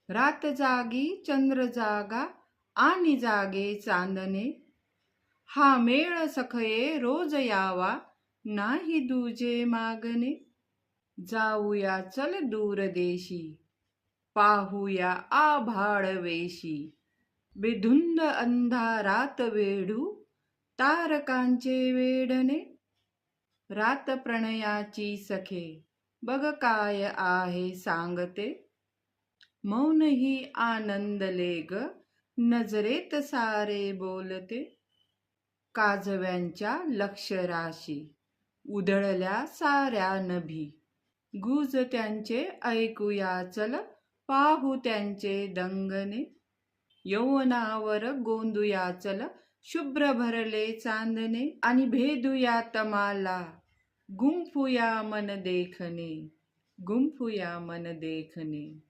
रात जागी चंद्र जागा आणि जागे चांदणे. हा मेळ सखये रोज यावा, नाही दुजे मागणे. जाऊया चल दूरदेशी, पाहूया आभाळ वेशी. बेधुंद अंधारात वेढू तारकांचे वेडणे. रात प्रणयाची सखे, बघ काय आहे सांगते. मौन ही आनंदले ग, नजरेत सारे बोलते. काजव्यांच्या लक्षराशी, उधळल्या साऱ्या नभी. गुज त्यांचे ऐकूया चल, पाहू त्यांचे दंगने. यौवनावर गोंदूया चल, शुभ्र भरले चांदणे. आणि भेदूया तमाला, गुंफूया मन देखणे, गुंफूया मन देखणे.